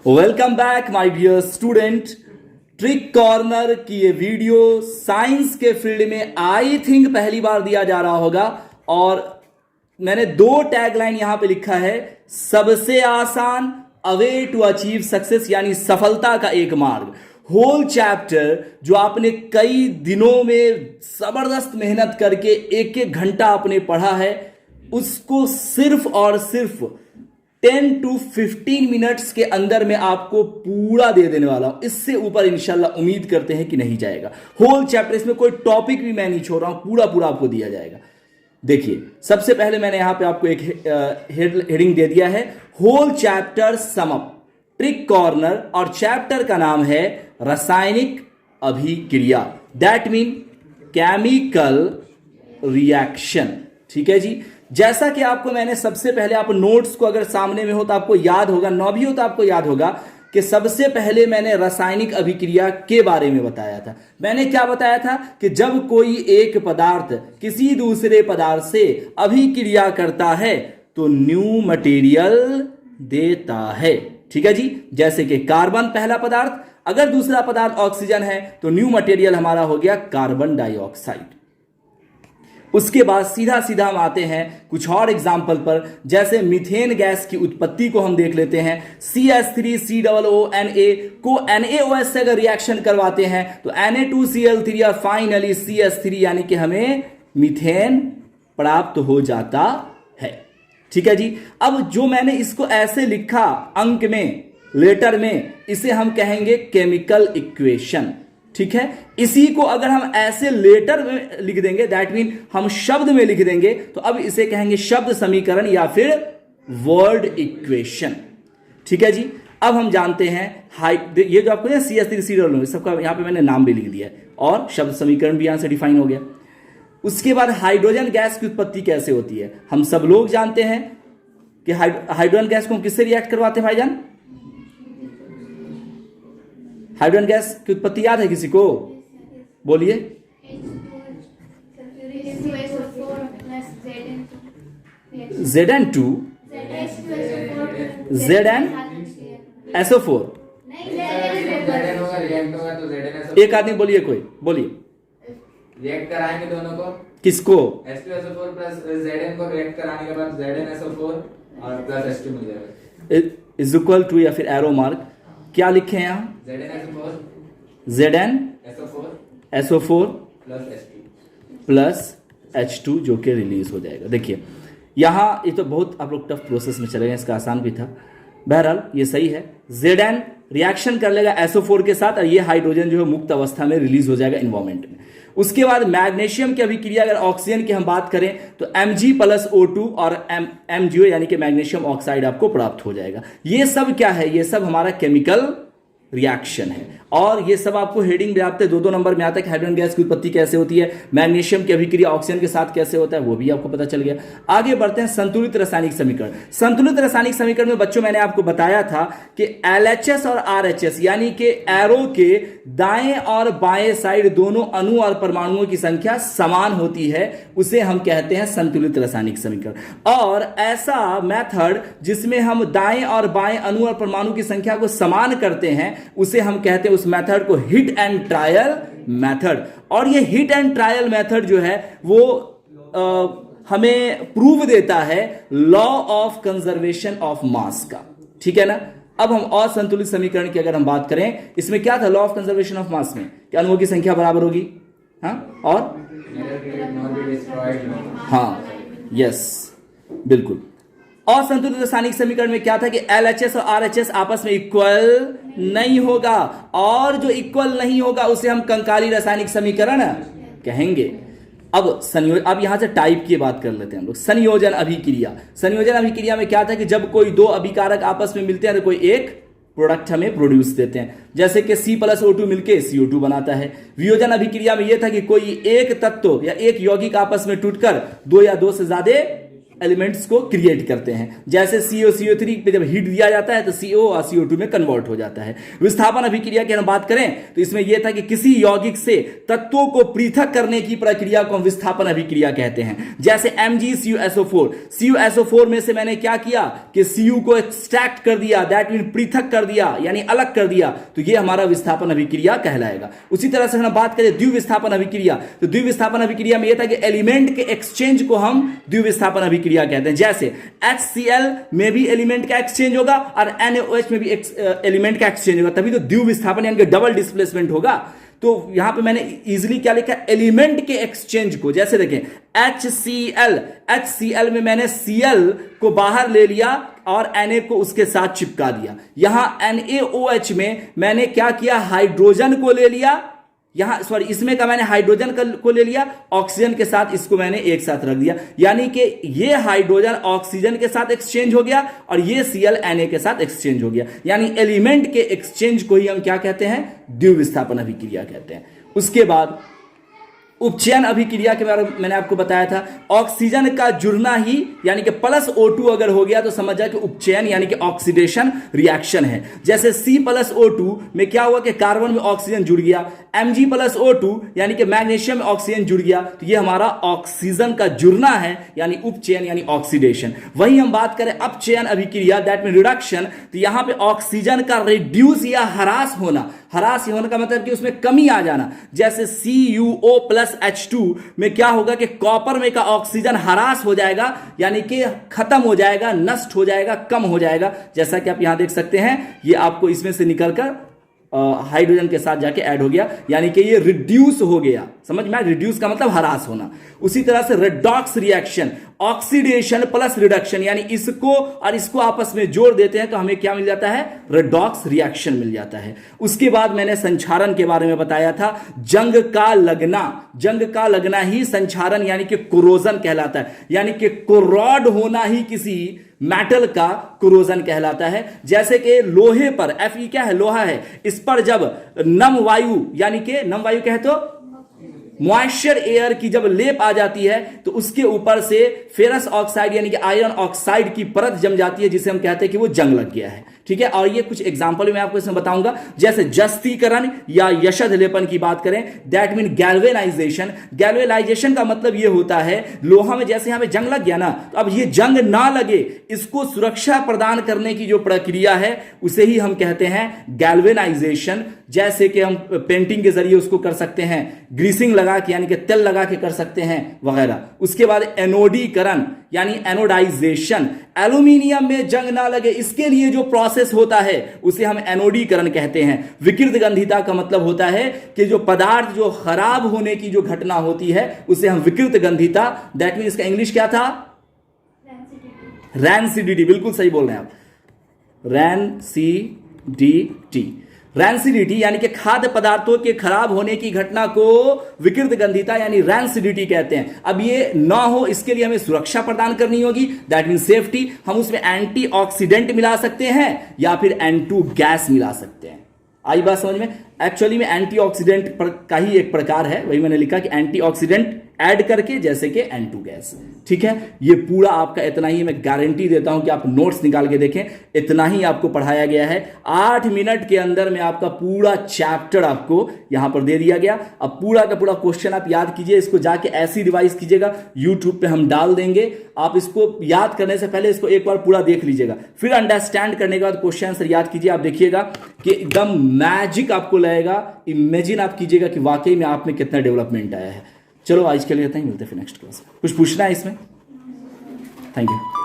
Welcome back my dear student. Trick corner की ये video science के फील्ड में आई थिंक पहली बार दिया जा रहा होगा और मैंने दो टैगलाइन यहां पे लिखा है, सबसे आसान, अ वे टू अचीव सक्सेस, यानी सफलता का एक मार्ग। होल चैप्टर जो आपने कई दिनों में जबरदस्त मेहनत करके एक एक घंटा आपने पढ़ा है, उसको सिर्फ और सिर्फ 10 to 15 मिनट्स के अंदर में आपको पूरा दे देने वाला हूं। इससे ऊपर इंशाल्लाह उम्मीद करते हैं कि नहीं जाएगा। होल चैप्टर, इसमें कोई टॉपिक भी मैं नहीं छोड़ रहा हूं, पूरा पूरा आपको दिया जाएगा। देखिए, सबसे पहले मैंने यहां पे आपको एक हेडिंग दे दिया है, whole chapter sum up, trick corner, और चैप्टर का नाम है रासायनिक अभिक्रिया, दैट मीन केमिकल रिएक्शन। ठीक है जी। जैसा कि आपको मैंने सबसे पहले, आप नोट्स को अगर सामने में हो तो आपको याद होगा, न भी हो तो आपको याद होगा कि सबसे पहले मैंने रासायनिक अभिक्रिया के बारे में बताया था। मैंने क्या बताया था कि जब कोई एक पदार्थ किसी दूसरे पदार्थ से अभिक्रिया करता है तो न्यू मटेरियल देता है। ठीक है जी। जैसे कि कार्बन पहला पदार्थ, अगर दूसरा पदार्थ ऑक्सीजन है तो न्यू मटेरियल हमारा हो गया कार्बन डाइऑक्साइड। उसके बाद सीधा सीधा हम आते हैं कुछ और एग्जाम्पल पर, जैसे मीथेन गैस की उत्पत्ति को हम देख लेते हैं। CH3COONA को NaOH से अगर रिएक्शन करवाते हैं तो Na2Cl3 और फाइनली CH3, यानी कि हमें मीथेन प्राप्त हो जाता है। ठीक है जी। अब जो मैंने इसको ऐसे लिखा अंक में, लेटर में, इसे हम कहेंगे केमिकल इक्वेशन। ठीक है। इसी को अगर हम ऐसे लेटर में लिख देंगे, दैट मीन हम शब्द में लिख देंगे, तो अब इसे कहेंगे शब्द समीकरण या फिर वर्ड इक्वेशन। ठीक है जी। अब हम जानते हैं ये जो आपको CH3COOH सबका यहां पे मैंने नाम भी लिख दिया है और शब्द समीकरण भी यहां से डिफाइन हो गया। उसके बाद हाइड्रोजन गैस की उत्पत्ति कैसे होती है, हम सब लोग जानते हैं कि हाइड्रोजन गैस को हम किससे रिएक्ट करवाते हैं भाईजान? हाइड्रोजन गैस की उत्पत्ति याद है किसी को? बोलिए। Zn2 ZnSO4। एक आदमी बोलिए, कोई बोलिए। रिएक्ट कराएंगे दोनों को। किसको? H2SO4 प्लस Zn को रिएक्ट कराने के बाद ZnSO4 और प्लस H2 मिल जाएगा। इज इक्वल टू या फिर एरो मार्क क्या लिखे हैं यहां? ZnSO4 प्लस H2 जो कि रिलीज हो जाएगा। देखिए यहां ये तो बहुत आप लोग टफ प्रोसेस में चले गए, इसका आसान भी था। बहरहाल ये सही है। Zn रिएक्शन कर लेगा SO4 के साथ और ये हाइड्रोजन जो है मुक्त अवस्था में रिलीज हो जाएगा इन्वायरमेंट में। उसके बाद मैग्नीशियम की अभिक्रिया, अगर ऑक्सीजन की हम बात करें तो Mg+O2 और MgO यानी कि मैग्नीशियम ऑक्साइड आपको प्राप्त हो जाएगा। ये सब क्या है? ये सब हमारा केमिकल रिएक्शन है और ये सब आपको हेडिंग में आते 2-2 नंबर में आता है कि हाइड्रोजन गैस की उत्पत्ति कैसे होती है, मैग्नीशियम की अभिक्रिया ऑक्सीजन के साथ कैसे होता है, वो भी आपको पता चल गया। आगे बढ़ते हैं संतुलित रासायनिक समीकरण। संतुलित रासायनिक समीकरण में बच्चों मैंने आपको बताया था कि LHS और RHS यानी कि एरो के दाएं और बाएं साइड दोनों अणु और परमाणुओं की संख्या समान होती है, उसे हम कहते हैं संतुलित रासायनिक समीकरण। और ऐसा मेथड जिसमें हम दाएं और बाएं अणु और परमाणु की संख्या को समान करते हैं, उसे हम कहते हैं, उस मेथड को हिट एंड ट्रायल मेथड। और ये हिट एंड ट्रायल मेथड जो है वो हमें प्रूव देता है law of conservation of mass का। ठीक है ना। अब हम असंतुलित समीकरण की अगर हम बात करें, इसमें क्या था law of conservation of mass में? कि अणुओं की संख्या बराबर होगी, हाँ, और हाँ, यस, बिल्कुल। असंतुलित रासायनिक समीकरण में क्या था कि LHS और RHS आपस में इक्वल नहीं होगा और जो इक्वल नहीं होगा उसे हम कंकाली रासायनिक समीकरण कहेंगे। अब यहां से टाइप की बात कर लेते हैं हम लोग। संयोजन अभिक्रिया। संयोजन अभिक्रिया में क्या था कि जब कोई दो अभिकारक आपस में मिलते हैं तो कोई एक प्रोडक्ट हमें प्रोड्यूस देते हैं, जैसे कि C+O2 मिलके CO2 बनाता है। वियोजन अभिक्रिया में यह था कि कोई एक तत्व या एक यौगिक आपस में टूटकर दो या दो से ज्यादा एलिमेंट्स को क्रिएट करते हैं। जैसे CO CO3 पे जब हीट दिया जाता है तो CO और CO2 में कन्वर्ट हो जाता है। विस्थापन अभिक्रिया की हम बात करें तो इसमें यह था कि किसी यौगिक से तत्वों को पृथक करने की प्रक्रिया को हम विस्थापन अभिक्रिया कहते हैं। जैसे MgCuSO4, CuSO4 में से मैंने क्या किया कि Cu को एक्सट्रैक्ट कर दिया, दैट मीन पृथक कर दिया यानी अलग कर दिया, तो यह हमारा विस्थापन अभिक्रिया कहलाएगा। उसी तरह से हम बात करें द्विविस्थापन अभिक्रिया, तो द्विविस्थापन अभिक्रिया में यह था कि एलिमेंट के एक्सचेंज को हम द्विविस्थापन अभिक्रिया कहते हैं। जैसे HCl में भी एलिमेंट का एक्सचेंज होगा और NaOH में भी एलिमेंट का एक्सचेंज होगा, तभी तो द्विविस्थापन यानी कि डबल डिस्प्लेसमेंट होगा। तो यहां पे मैंने इजीली क्या लिखा, एलिमेंट के एक्सचेंज को। जैसे देखें HCl में मैंने Cl को बाहर ले लिया और Na को उसके साथ चिपका दिया। यहां NaOH में मैंने क्या किया, हाइड्रोजन को ले लिया, यहां सॉरी इसमें का मैंने हाइड्रोजन को ले लिया, ऑक्सीजन के साथ इसको मैंने एक साथ रख दिया, यानी कि ये हाइड्रोजन ऑक्सीजन के साथ एक्सचेंज हो गया और ये Cl Na के साथ एक्सचेंज हो गया। यानी एलिमेंट के एक्सचेंज को ही हम क्या कहते हैं, द्विविस्थापन अभिक्रिया कहते हैं। उसके बाद उपचयन अभिक्रिया के बारे में मैंने आपको बताया था, ऑक्सीजन का जुड़ना ही यानी कि +O2 अगर हो गया तो समझ जाए कि उपचयन यानी कि ऑक्सीडेशन रिएक्शन है। जैसे C+O2 में क्या हुआ कि कार्बन में ऑक्सीजन जुड़ गया, Mg+O2 यानी कि मैग्नीशियम में ऑक्सीजन जुड़ गया, तो ये हमारा ऑक्सीजन का जुड़ना है यानी उपचयन यानी ऑक्सीडेशन। वही हम बात करें अपचयन अभिक्रिया, दैट मीन रिडक्शन, तो यहां पे ऑक्सीजन का रिड्यूस या ह्रास होना, ह्रास होने का मतलब कि उसमें कमी आ जाना। जैसे CuO+H2 में क्या होगा कि कॉपर में का ऑक्सीजन ह्रास हो जाएगा यानी कि खत्म हो जाएगा, नष्ट हो जाएगा, कम हो जाएगा। जैसा कि आप यहां देख सकते हैं, ये आपको इसमें से निकलकर हाइड्रोजन के साथ जाके ऐड हो गया, यानी कि ये रिड्यूस हो गया। समझ में, रिड्यूस का मतलब ह्रास होना। उसी तरह से redox reaction, oxidation plus reduction, यानी इसको और इसको आपस में जोड़ देते हैं तो हमें क्या मिल जाता है, रेडॉक्स रिएक्शन मिल जाता है। उसके बाद मैंने संक्षारण के बारे में बताया था, जंग का लगना, जंग का लगना ही संक्षारण यानी कि कोरोजन कहलाता है, यानी कि कोरॉड होना ही किसी मेटल का कोरोजन कहलाता है। जैसे कि लोहे पर, Fe क्या है, लोहा है, इस पर जब नम वायु यानी कि नम वायु कहे तो मॉइस्चर एयर की जब लेप आ जाती है तो उसके ऊपर से फेरस ऑक्साइड यानी कि आयरन ऑक्साइड की परत जम जाती है, जिसे हम कहते हैं कि वो जंग लग गया है। ठीक है, और ये कुछ एग्जांपल मैं आपको इसमें बताऊंगा। जैसे जस्तीकरण या यशद लेपन की बात करें, दैट मीन गैल्वेनाइजेशन। गैल्वेनाइजेशन का मतलब ये होता है, लोहा में जैसे यहां पे जंग लग गया ना, तो अब ये जंग ना लगे, इसको सुरक्षा प्रदान करने की जो प्रक्रिया है उसे ही हम कहते हैं गैल्वेनाइजेशन। जैसे कि हम पेंटिंग के जरिए उसको कर सकते हैं, ग्रीसिंग लगा के यानी कि तेल लगा के कर सकते हैं वगैरह। उसके बाद एनोडीकरण यानी एनोडाइजेशन, एल्यूमिनियम में जंग ना लगे इसके लिए जो प्रोसेस होता है उसे हम एनोडीकरण कहते हैं। विकृत गंधिता का मतलब होता है कि जो पदार्थ जो खराब होने की जो घटना होती है उसे हम विकृत गंधिता, दैट मीन इसका इंग्लिश क्या था, रैंसिडिटी। बिल्कुल सही बोल रहे हैं आप, रैंसिडिटी। रैंसिडिटी यानी कि खाद्य पदार्थों के खराब होने की घटना को विकृत गंधिता यानी रैंसिडिटी कहते हैं। अब ये ना हो इसके लिए हमें सुरक्षा प्रदान करनी होगी, दैट मीन सेफ्टी। हम उसमें एंटीऑक्सीडेंट मिला सकते हैं या फिर N2 गैस मिला सकते हैं। आई बात समझ में? एक्चुअली में एंटीऑक्सीडेंट का ही एक प्रकार है, वही मैंने लिखा कि एंटीऑक्सीडेंट ऐड करके, जैसे कि N2 गैस। ठीक है, ये पूरा आपका इतना ही, मैं गारंटी देता हूं कि आप नोट्स निकाल के देखें, इतना ही आपको पढ़ाया गया है। 8 मिनट के अंदर में आपका पूरा चैप्टर आपको यहां पर दे दिया गया। अब पूरा का पूरा क्वेश्चन आप याद कीजिए, इसको जाके ऐसी रिवाइज कीजिएगा, यूट्यूब पे हम डाल देंगे। आप इसको याद करने से पहले इसको एक बार पूरा देख लीजिएगा, फिर अंडरस्टैंड करने के बाद क्वेश्चन आंसर याद कीजिए। आप देखिएगा कि एकदम मैजिक आपको लगेगा, इमेजिन आप कीजिएगा कि वाकई में आप में कितना डेवलपमेंट आया है। चलो आज के लिए इतना ही, मिलते हैं फिर नेक्स्ट क्लास में। कुछ पूछना है इसमें? Thank you.